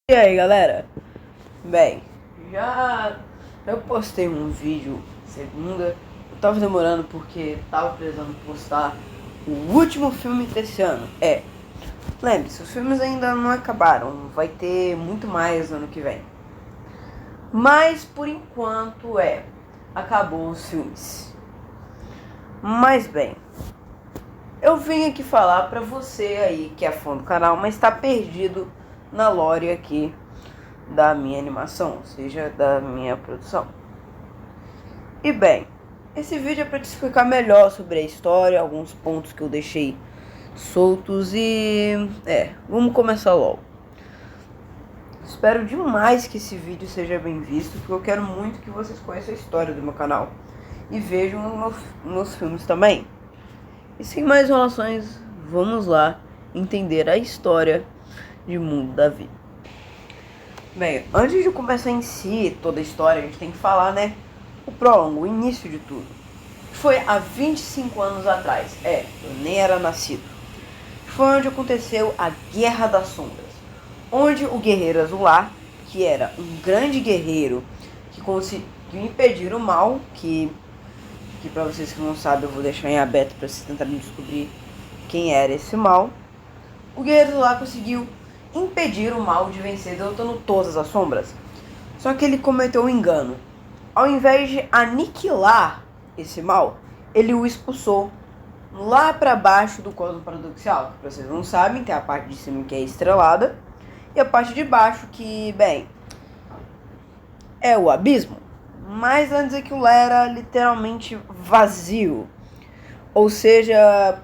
E aí galera, bem, eu postei um vídeo segunda. Eu tava demorando porque tava precisando postar o último filme desse ano. Lembre-se, os filmes ainda não acabaram, vai ter muito mais ano que vem. Mas por enquanto acabou os filmes. Mas bem, eu vim aqui falar pra você aí que é fã do canal, mas tá perdido na lore aqui da minha animação, ou seja, da minha produção. E bem, esse vídeo é para te explicar melhor sobre a história, alguns pontos que eu deixei soltos vamos começar logo. Espero demais que esse vídeo seja bem visto, porque eu quero muito que vocês conheçam a história do meu canal e vejam meus filmes também. E sem mais enrolações, vamos lá entender a história de Mundo da Vida. Bem, antes de começar em si toda a história, a gente tem que falar, o prólogo, o início de tudo. Foi há 25 anos atrás, eu nem era nascido. Foi onde aconteceu a Guerra das Sombras, onde o Guerreiro Azular, que era um grande guerreiro que conseguiu impedir o mal, que para vocês que não sabem eu vou deixar em aberto para vocês tentarem descobrir quem era esse mal. O Guerreiro Azular conseguiu impedir o mal de vencer derrotando todas as sombras. Só que ele cometeu um engano. Ao invés de aniquilar esse mal, ele o expulsou lá para baixo do cosmo paradoxal. Que vocês não sabem, tem a parte de cima que é estrelada e a parte de baixo que, bem, é o abismo. Mas antes aquilo era literalmente vazio. Ou seja,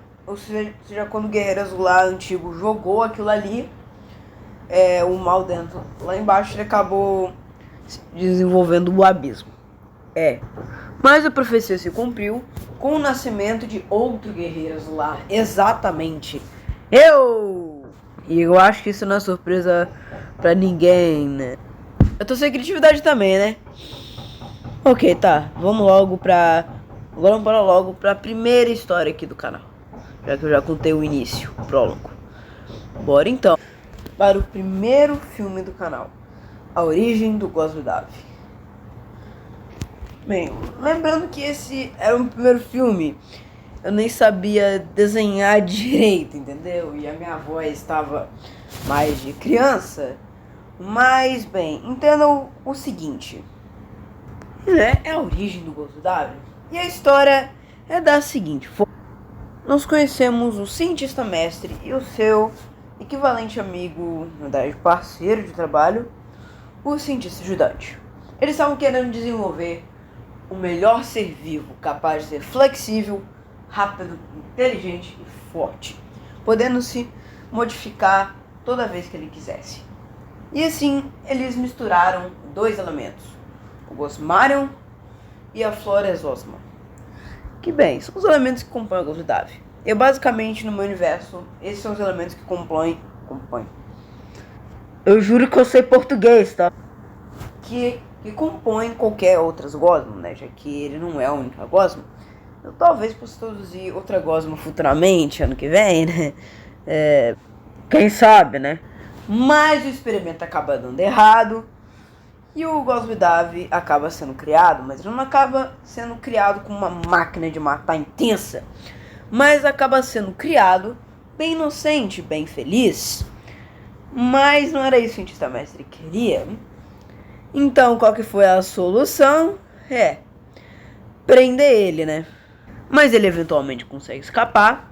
quando o Guerreiro Azular antigo jogou aquilo ali, o mal dentro, lá embaixo, ele acabou desenvolvendo o abismo. Mas a profecia se cumpriu com o nascimento de outro Guerreiro Azular, exatamente eu! E eu acho que isso não é surpresa pra ninguém, né? Eu tô sem criatividade também, né? Ok, tá, vamos logo pra primeira história aqui do canal, já que eu já contei o início, o prólogo. Bora então para o primeiro filme do canal, A Origem do Cosmo Dave. Bem, lembrando que esse era o primeiro filme, eu nem sabia desenhar direito, entendeu? E a minha voz estava mais de criança. Mas, bem, entendam o seguinte. É a origem do Cosmo Dave. E a história é da seguinte forma. Nós conhecemos o cientista mestre e o seu equivalente amigo, na verdade parceiro de trabalho, o cientista ajudante. Eles estavam querendo desenvolver o melhor ser vivo, capaz de ser flexível, rápido, inteligente e forte, podendo se modificar toda vez que ele quisesse. E assim, eles misturaram dois elementos, o Gosmarion e a Flora Exosma. Que bem, são os elementos que compõem o Cosmo Dave. E basicamente no meu universo, esses são os elementos que compõem. Eu juro que eu sei português, tá? Que compõem qualquer outras gosma, né? Já que ele não é a única gosma. Eu talvez possa produzir outra gosma futuramente, ano que vem, né? Quem sabe, né? Mas o experimento acaba dando errado. E o Cosmo Dave acaba sendo criado, mas ele não acaba sendo criado com uma máquina de matar intensa, mas acaba sendo criado bem inocente, bem feliz. Mas não era isso que o cientista mestre queria. Então qual que foi a solução? Prender ele, né? Mas ele eventualmente consegue escapar.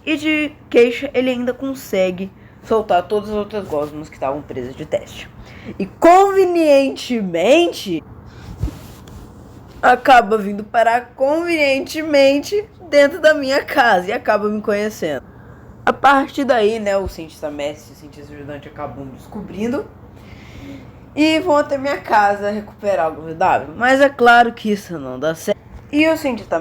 E de queixa ele ainda consegue soltar todas as outras gosmas que estavam presas de teste. E convenientemente acaba vindo parar convenientemente dentro da minha casa e acaba me conhecendo. A partir daí, o cientista mestre e o cientista ajudante acabam me descobrindo e vão até minha casa recuperar o Cosmo Dave. Mas é claro que isso não dá certo. E o cientista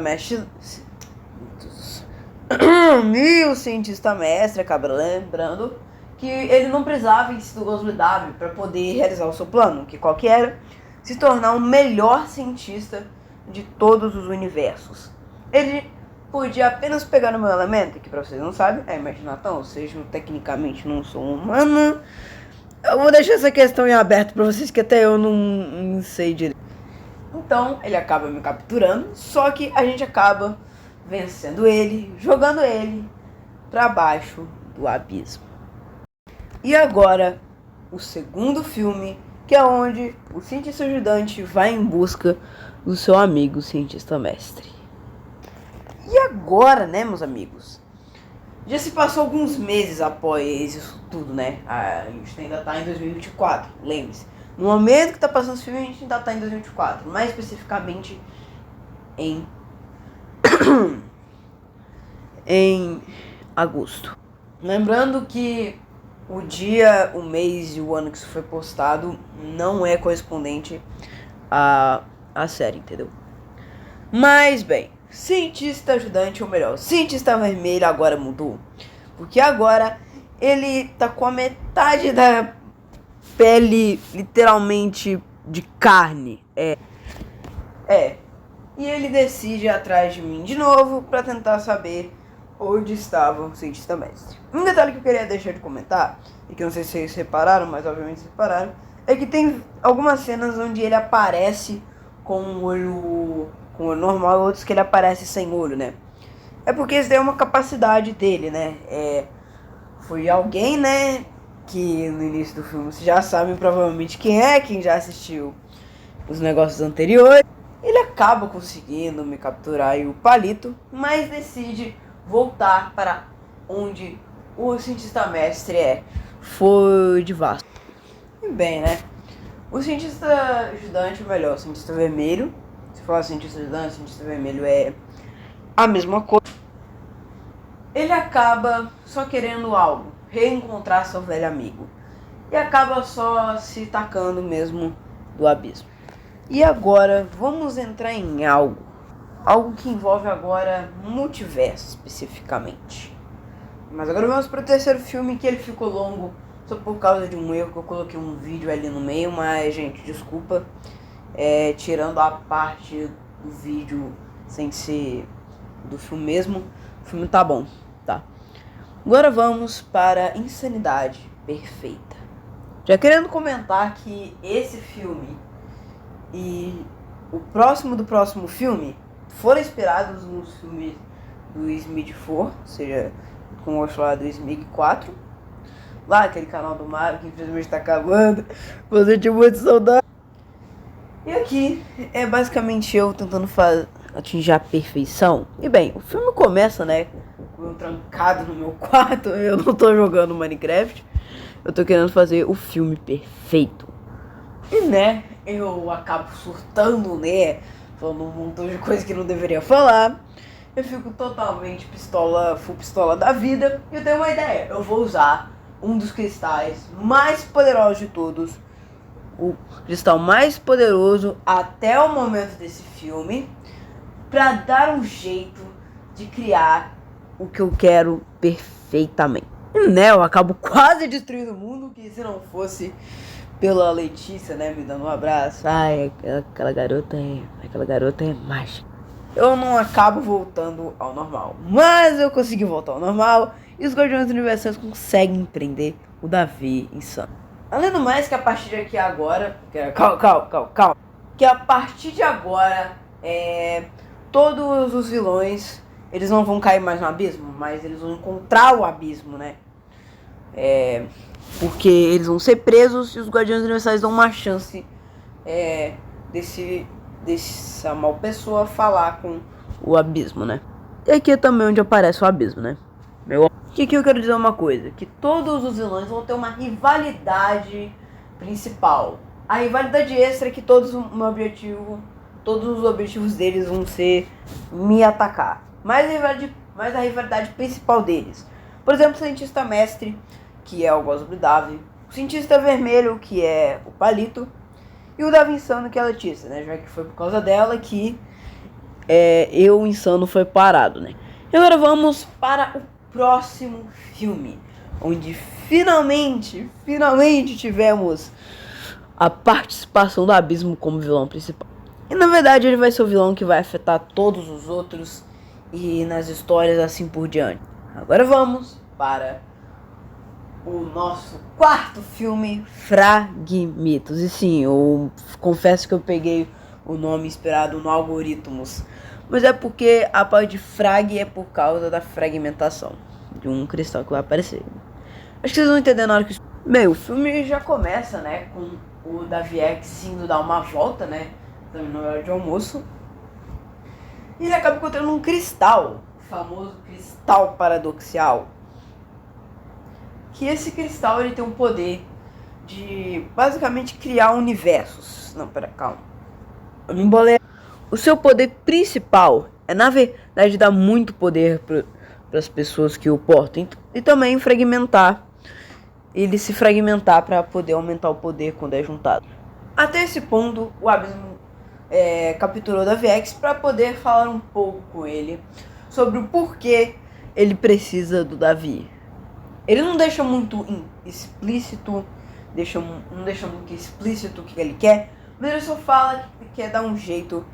mestre acaba lembrando que ele não precisava do Cosmo Dave para poder realizar o seu plano, que qual que era? Se tornar o melhor cientista de todos os universos. Ele podia apenas pegar no meu elemento, que pra vocês não sabem, é imaginação, ou seja, eu tecnicamente não sou humano. Eu vou deixar essa questão em aberto pra vocês, que até eu não sei direito. Então, ele acaba me capturando, só que a gente acaba vencendo ele, jogando ele pra baixo do abismo. E agora, o segundo filme, que é onde o cientista ajudante vai em busca do seu amigo cientista mestre. E agora, né, meus amigos? Já se passou alguns meses após isso tudo, né? A gente ainda tá em 2024, lembre-se. No momento que tá passando esse filme, a gente ainda tá em 2024. Mais especificamente em... em agosto. Lembrando que o dia, o mês e o ano que isso foi postado não é correspondente à série, entendeu? Mas, bem, cientista ajudante, ou melhor, cientista vermelho agora mudou. Porque agora ele tá com a metade da pele literalmente de carne. E ele decide ir atrás de mim de novo pra tentar saber onde estava o cientista mestre. Um detalhe que eu queria deixar de comentar, e que eu não sei se vocês repararam, mas obviamente vocês repararam, é que tem algumas cenas onde ele aparece com o olho normal e outros que ele aparece sem olho, né? É porque isso daí é uma capacidade dele, né? Foi alguém, né, que no início do filme vocês já sabem provavelmente quem já assistiu os negócios anteriores. Ele acaba conseguindo me capturar e o palito, mas decide voltar para onde o cientista mestre foi de Vasco. E bem, né? O cientista ajudante, ou melhor, o cientista vermelho, se falar cientista ajudante, cientista vermelho é a mesma coisa. Ele acaba só querendo algo, reencontrar seu velho amigo. E acaba só se tacando mesmo do abismo. E agora vamos entrar em algo que envolve agora multiverso especificamente. Mas agora vamos para o terceiro filme, que ele ficou longo só por causa de um erro que eu coloquei um vídeo ali no meio, mas gente, desculpa, tirando a parte do vídeo sem ser do filme mesmo, o filme tá bom, tá? Agora vamos para Insanidade Perfeita. Já querendo comentar que esse filme e o próximo do próximo filme foram inspirados nos filmes do Smith 4, ou seja, como eu falar do Smith 4, lá aquele canal do Mario que infelizmente tá acabando, você tinha muita saudade. E aqui é basicamente eu tentando atingir a perfeição. E bem, o filme começa, né, com eu trancado no meu quarto, eu não tô jogando Minecraft, eu tô querendo fazer o filme perfeito. E né, eu acabo surtando, né, falando um montão de coisa que não deveria falar. Eu fico totalmente full pistola da vida. E eu tenho uma ideia, eu vou usar um dos cristais mais poderosos de todos, o cristal mais poderoso até o momento desse filme, pra dar um jeito de criar o que eu quero perfeitamente. E né, eu acabo quase destruindo o mundo, que se não fosse pela Letícia, né, me dando um abraço. Ai, aquela garota é mágica. Eu não acabo voltando ao normal, mas eu consegui voltar ao normal. E os Guardiões do Universo conseguem prender o Davi insano. Além do mais, que a partir de aqui agora, calma, que a partir de agora, todos os vilões, eles não vão cair mais no abismo, mas eles vão encontrar o abismo, né? Porque eles vão ser presos e os Guardiões Universais dão uma chance dessa mal pessoa falar com o abismo, né? E aqui é também onde aparece o abismo, né? Que aqui eu quero dizer uma coisa, que todos os vilões vão ter uma rivalidade principal. A rivalidade extra é que todos os objetivos deles vão ser me atacar. Mas a rivalidade principal deles. Por exemplo, o cientista mestre, que é o Gosbo Davi, o cientista vermelho, que é o Palito, e o Davi insano, que é a Letícia, né? Já que foi por causa dela que eu insano foi parado, né? E agora vamos para o próximo filme, onde finalmente tivemos a participação do abismo como vilão principal. E na verdade ele vai ser o vilão que vai afetar todos os outros e nas histórias assim por diante. Agora vamos para o nosso quarto filme, Fragmitos. E sim, eu confesso que eu peguei o nome inspirado no Algoritmos, mas é porque a parte de frag é por causa da fragmentação de um cristal que vai aparecer. Acho que vocês vão entender na hora que... Bem, o filme já começa, né, com o Davi X indo dar uma volta, né, também na hora de almoço. E ele acaba encontrando um cristal, o famoso cristal paradoxal. Que esse cristal, ele tem um poder de basicamente criar universos. Não, pera, calma. Eu me embolei. O seu poder principal é, na verdade, dar muito poder para as pessoas que o portam. E também fragmentar. Ele se fragmentar para poder aumentar o poder quando é juntado. Até esse ponto, o Abismo capturou o Davi X para poder falar um pouco com ele sobre o porquê ele precisa do Davi. Ele não deixa muito explícito, não deixa muito explícito o que ele quer, mas ele só fala que quer dar um jeito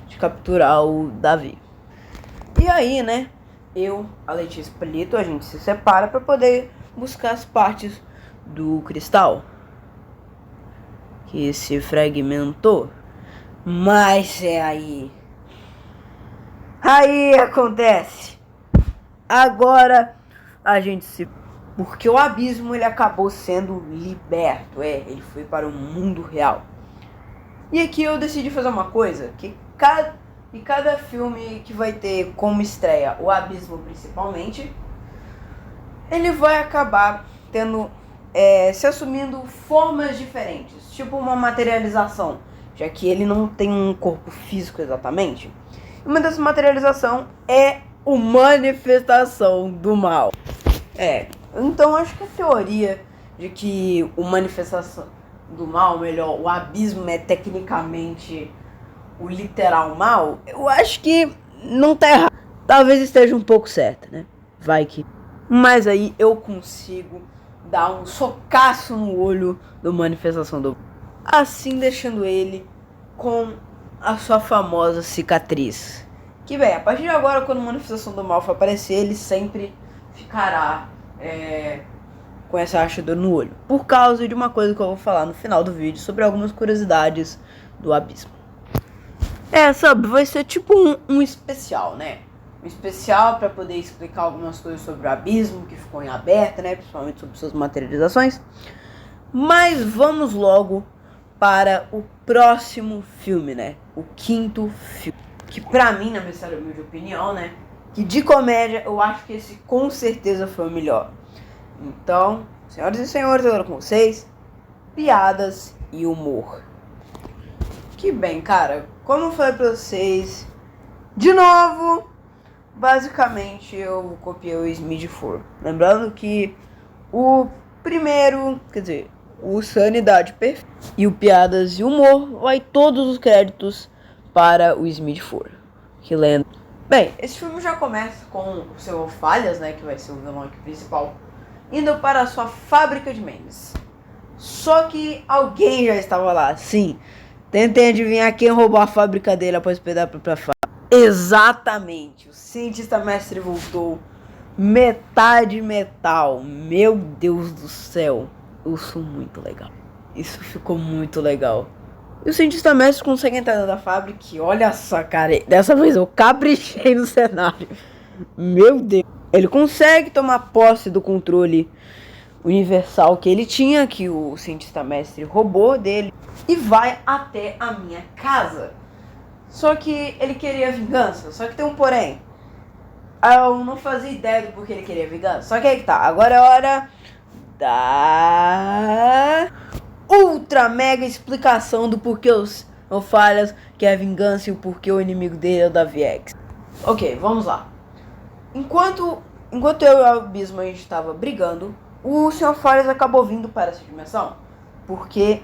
de capturar o Davi. E aí, né, a Letícia e o Palito, a gente se separa para poder buscar as partes do cristal que se fragmentou. Mas aí acontece. Agora a gente se... Porque o Abismo, ele acabou sendo liberto. Ele foi para o mundo real. E aqui eu decidi fazer uma coisa. Que cada filme que vai ter como estreia o Abismo principalmente, ele vai acabar tendo... se assumindo formas diferentes. Tipo uma materialização. Já que ele não tem um corpo físico exatamente. Uma dessas materializações é a manifestação do mal. Então acho que a teoria de que o manifestação do mal, melhor, o abismo é tecnicamente o literal mal, eu acho que não tá errado. Talvez esteja um pouco certa, né? Vai que... Mas aí eu consigo dar um socaço no olho do manifestação do mal. Assim deixando ele com a sua famosa cicatriz. Que bem, a partir de agora, quando a manifestação do mal for aparecer, ele sempre ficará com essa rachadura no olho. Por causa de uma coisa que eu vou falar no final do vídeo sobre algumas curiosidades do Abismo. Sabe, vai ser tipo um especial, né? Um especial para poder explicar algumas coisas sobre o Abismo que ficou em aberto, né? Principalmente sobre suas materializações. Mas vamos logo para o próximo filme, né? O quinto filme. Que pra mim, na minha humilde opinião, né? Que de comédia, eu acho que esse com certeza foi o melhor. Então, senhoras e senhores, agora com vocês, piadas e humor. Que bem, cara, como eu falei pra vocês, de novo, basicamente eu copiei o Smith For. Lembrando que o primeiro, quer dizer, o Sanidade Perfeita e o Piadas e Humor vai todos os créditos para o Smith For. Que lenda. Bem, esse filme já começa com o seu Falhas, né, que vai ser o vilão aqui principal, indo para a sua fábrica de memes. Só que alguém já estava lá, sim. Tentem adivinhar quem roubou a fábrica dele após pegar pra fábrica. Exatamente, o cientista mestre voltou. Metade metal. Meu Deus do céu. Isso muito legal. Isso ficou muito legal. E o cientista mestre consegue entrar dentro da fábrica e olha só, cara. Dessa vez eu caprichei no cenário. Meu Deus. Ele consegue tomar posse do controle universal que ele tinha, que o cientista mestre roubou dele, e vai até a minha casa. Só que ele queria vingança. Só que tem um porém. Eu não fazia ideia do porquê ele queria vingança. Só que aí que tá. Agora é hora da ultra mega explicação do porquê os Falhas quer vingança e o porquê o inimigo dele é o Davi X. Ok, vamos lá. Enquanto eu e o Abismo a gente estava brigando, o Sr. Falhas acabou vindo para essa dimensão. Porque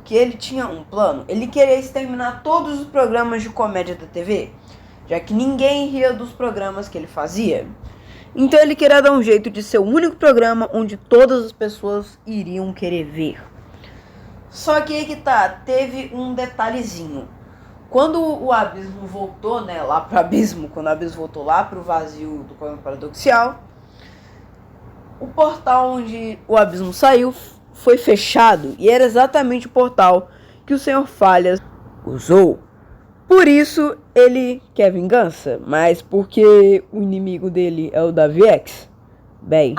ele tinha um plano. Ele queria exterminar todos os programas de comédia da TV, já que ninguém ria dos programas que ele fazia. Então ele queria dar um jeito de ser o único programa onde todas as pessoas iriam querer ver. Só que aí que tá, teve um detalhezinho. Quando o Abismo voltou, né, lá pro Abismo, quando o Abismo voltou lá pro vazio do plano paradoxal, o portal onde o abismo saiu foi fechado e era exatamente o portal que o Senhor Falhas usou. Por isso ele quer vingança, mas porque o inimigo dele é o Davi X. Bem,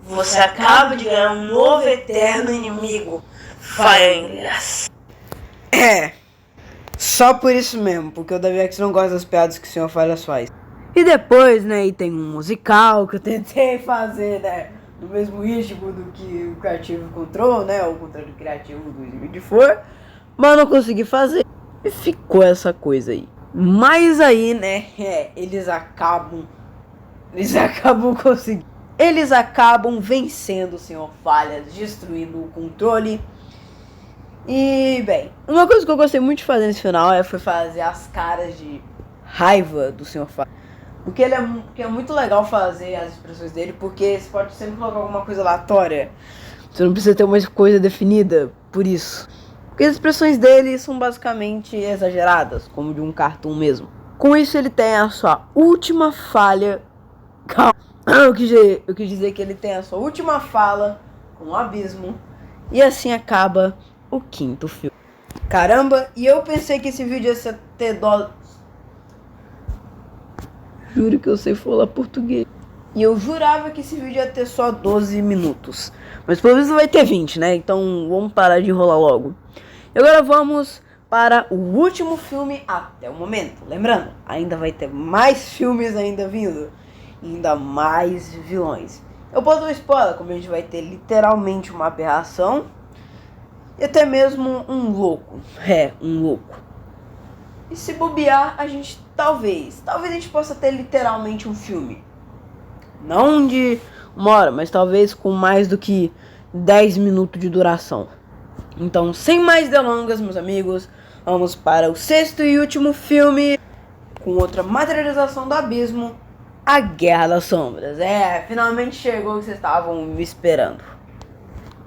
você acaba de ganhar um novo eterno inimigo, Falhas. Só por isso mesmo, porque o Davi X não gosta das piadas que o Senhor Falhas faz. E depois, né, e tem um musical que eu tentei fazer, né, no mesmo ritmo do que o Creative Control, né, o controle criativo do Smith for, mas não consegui fazer. E ficou essa coisa aí. Mas aí, né, eles acabam conseguindo. Eles acabam vencendo o Senhor Falhas, destruindo o controle. E, bem, uma coisa que eu gostei muito de fazer nesse final foi fazer as caras de raiva do Senhor Falhas. Porque é muito legal fazer as expressões dele, porque você pode sempre colocar alguma coisa aleatória. Você não precisa ter uma coisa definida por isso. Porque as expressões dele são basicamente exageradas, como de um cartoon mesmo. Com isso ele tem a sua última falha. Calma. Eu quis dizer que ele tem a sua última fala com o abismo. E assim acaba o quinto filme. Caramba, e eu pensei que esse vídeo ia ter dó. Juro que eu sei falar português. E eu jurava que esse vídeo ia ter só 12 minutos. Mas pelo menos vai ter 20, né? Então vamos parar de enrolar logo. E agora vamos para o último filme até o momento. Lembrando, ainda vai ter mais filmes ainda vindo. Ainda mais vilões. Eu posso dar um spoiler, como a gente vai ter literalmente uma aberração. E até mesmo um louco. Um louco. E se bobear, a gente talvez a gente possa ter literalmente um filme. Não de 1 hora, mas talvez com mais do que 10 minutos de duração. Então, sem mais delongas, meus amigos, vamos para o sexto e último filme, com outra materialização do abismo, A Guerra das Sombras. Finalmente chegou o que vocês estavam me esperando.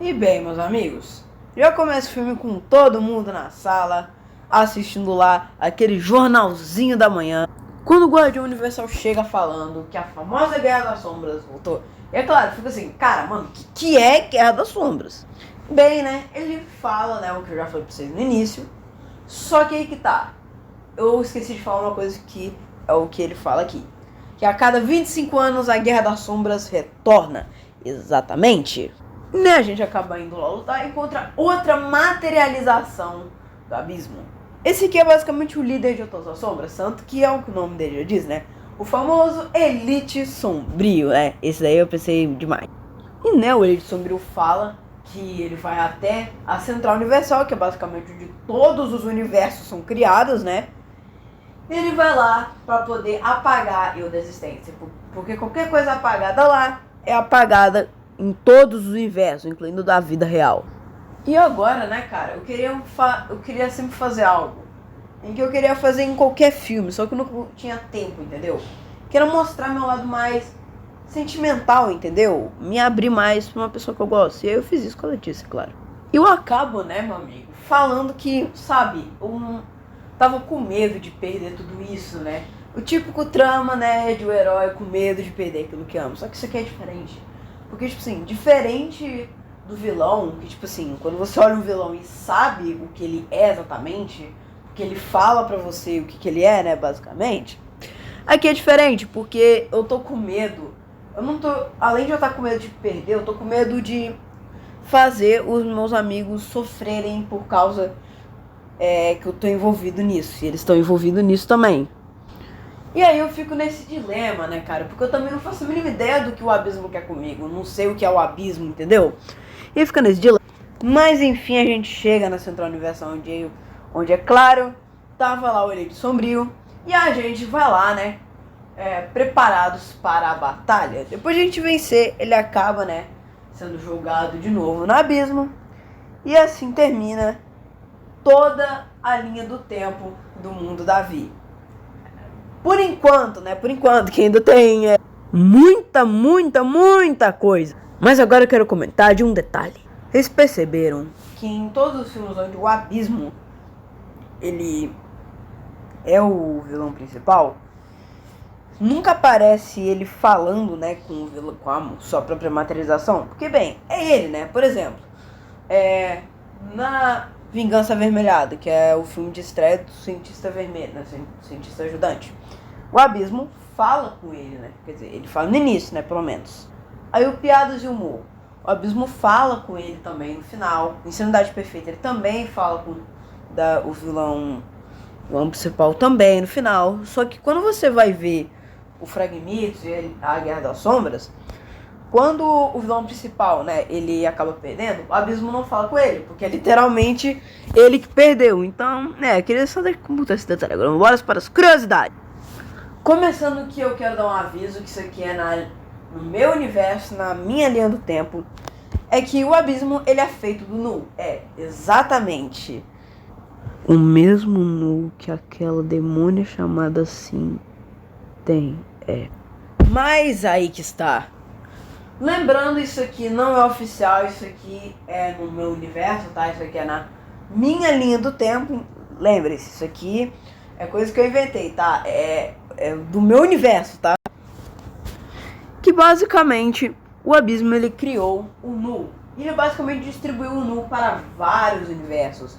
E bem, meus amigos, já começa o filme com todo mundo na sala, assistindo lá aquele jornalzinho da manhã, quando o Guardião Universal chega falando que a famosa Guerra das Sombras voltou. E é claro, fica assim, cara, mano, que é Guerra das Sombras? Bem, né, ele fala, né, o que eu já falei pra vocês no início, só que aí que tá, eu esqueci de falar uma coisa que é o que ele fala aqui, que a cada 25 anos a Guerra das Sombras retorna, exatamente. Né, a gente acaba indo lá lutar e contra outra materialização do abismo. Esse aqui é basicamente o líder de todas as sombras, tanto que é o que o nome dele já diz, né? O famoso Elite Sombrio, né? Esse daí eu pensei demais. E né, o Elite Sombrio fala que ele vai até a Central Universal, que é basicamente onde todos os universos são criados, né? E ele vai lá pra poder apagar a existência, porque qualquer coisa apagada lá é apagada em todos os universos, incluindo da vida real. E agora, né, cara, eu queria sempre fazer algo em que eu queria fazer em qualquer filme, só que eu não tinha tempo, entendeu? Quero mostrar meu lado mais sentimental, entendeu? Me abrir mais pra uma pessoa que eu gosto. E aí eu fiz isso com a Letícia, claro. E eu acabo, né, meu amigo, falando que, sabe, eu tava com medo de perder tudo isso, né? O típico trama, né, de um herói com medo de perder aquilo que ama. Só que isso aqui é diferente. Porque, tipo assim, diferente do vilão, que tipo assim, quando você olha um vilão e sabe o que ele é exatamente, o que ele fala pra você, o que ele é, né, basicamente, aqui é diferente, porque eu tô com medo, eu não tô, além de eu estar com medo de perder, eu tô com medo de fazer os meus amigos sofrerem por causa que eu tô envolvido nisso, e eles estão envolvidos nisso também. E aí eu fico nesse dilema, né, cara, porque eu também não faço a mínima ideia do que o abismo quer comigo, eu não sei o que é o abismo, entendeu? E fica nesse dilema. Mas enfim, a gente chega na Central Universal, onde é claro, tava lá o Elite Sombrio, e a gente vai lá, né, preparados para a batalha. Depois de a gente vencer, ele acaba, né, sendo jogado de novo no abismo, e assim termina toda a linha do tempo do mundo da Vi. Por enquanto, né, que ainda tem muita coisa. Mas agora eu quero comentar de um detalhe. Vocês perceberam que em todos os filmes onde o abismo ele é o vilão principal, nunca aparece ele falando, né, com a sua própria materialização. Porque, bem, é ele, né? Por exemplo, na Vingança Avermelhada, que é o filme de estreia do Cientista Vermelho, né, Cientista Ajudante, o Abismo fala com ele, né? Quer dizer, ele fala no início, né, pelo menos. Aí o Piadas e Humor, o Abismo fala com ele também no final. Insanidade Perfeita, ele também fala com o vilão principal também no final. Só que quando você vai ver o Fragmitos e a Guerra das Sombras, quando o vilão principal, né, ele acaba perdendo, o Abismo não fala com ele, porque é literalmente ele que perdeu. Então, queria só computar esse detalhe. Agora bora para as curiosidades. Começando que eu quero dar um aviso, que isso aqui é no meu universo, na minha linha do tempo, é que o Abismo, ele é feito do Nu. É exatamente o mesmo Nu que aquela demônia chamada assim tem. Mas aí que está. Lembrando, isso aqui não é oficial, isso aqui é no meu universo, tá? Isso aqui é na minha linha do tempo. Lembre-se, isso aqui é coisa que eu inventei, tá? É do meu universo, tá? Que basicamente o Abismo, ele criou o Nu. E ele basicamente distribuiu o Nu para vários universos.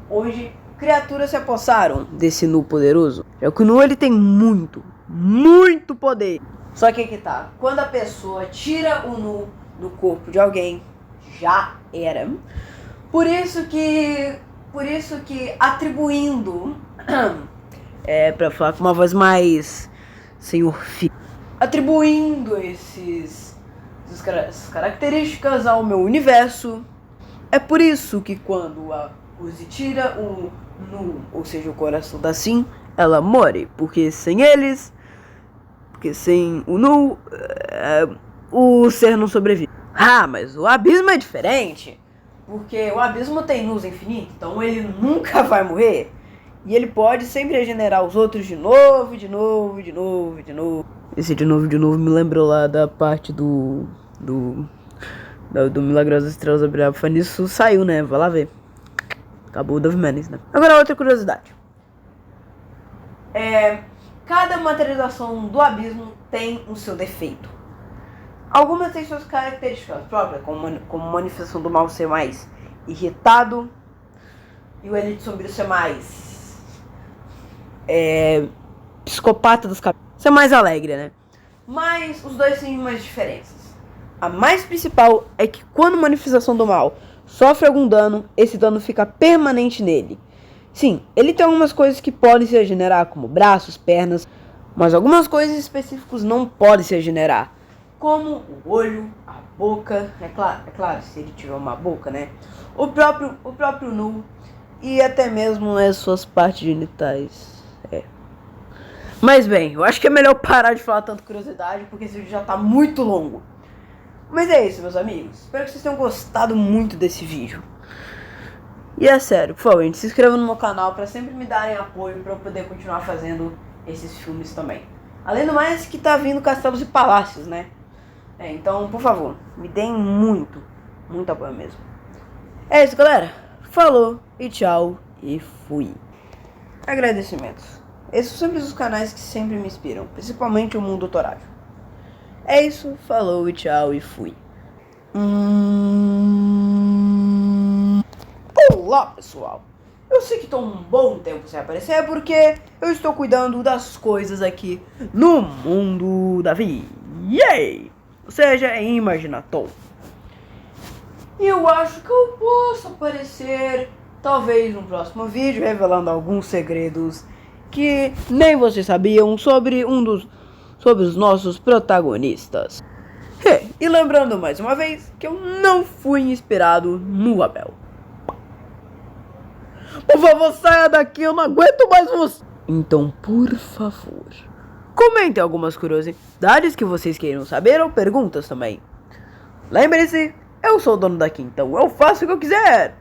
Hoje, criaturas se apossaram desse Nu poderoso. É que o Nu, ele tem muito poder. Só que tá, quando a pessoa tira o Nu do corpo de alguém, já era. Por isso que atribuindo, pra falar com uma voz mais senhor filho, atribuindo essas características ao meu universo, é por isso que quando a Uzi tira o Nu, ou seja, o coração da Sim, ela morre, porque sem eles, porque sem o Nu, o ser não sobrevive. Ah, mas o Abismo é diferente, porque o Abismo tem luz infinita, então ele nunca vai morrer. E ele pode sempre regenerar os outros de novo. Esse de novo me lembrou lá da parte do Milagrosas Estrelas da Brilhar. Foi nisso, saiu, né? Vai lá ver. Acabou o Dove Menace, né? Agora outra curiosidade. Cada materialização do Abismo tem o seu defeito. Algumas têm suas características próprias, como manifestação do mal ser mais irritado e o Elite Sombrio ser mais psicopata dos cabelos, ser mais alegre, né? Mas os dois têm umas diferenças. A mais principal é que quando a manifestação do mal sofre algum dano, esse dano fica permanente nele. Sim, ele tem algumas coisas que podem se regenerar, como braços, pernas, mas algumas coisas específicas não podem se regenerar, como o olho, a boca, é claro, se ele tiver uma boca, né? O próprio Nu e até mesmo as suas partes genitais. Mas bem, eu acho que é melhor parar de falar tanta curiosidade, porque esse vídeo já tá muito longo. Mas é isso, meus amigos. Espero que vocês tenham gostado muito desse vídeo. E é sério, por favor, se inscrevam no meu canal para sempre me darem apoio para eu poder continuar fazendo esses filmes também. Além do mais, que tá vindo Castelos e Palácios, né? Então, por favor, me deem muito apoio mesmo. É isso, galera. Falou e tchau e fui. Agradecimentos. Esses são sempre os canais que sempre me inspiram, principalmente o mundo doutorado. É isso, falou e tchau e fui. Olá, pessoal. Eu sei que estou um bom tempo sem aparecer porque eu estou cuidando das coisas aqui no mundo da vida. Yay! Ou seja, em Imaginaton. E eu acho que eu posso aparecer, talvez, no próximo vídeo, revelando alguns segredos que nem vocês sabiam sobre os nossos protagonistas. E lembrando mais uma vez que eu não fui inspirado no Abel. Por favor, saia daqui, eu não aguento mais você. Então, por favor, comentem algumas curiosidades que vocês queiram saber ou perguntas também. Lembre-se, eu sou o dono daqui, então eu faço o que eu quiser.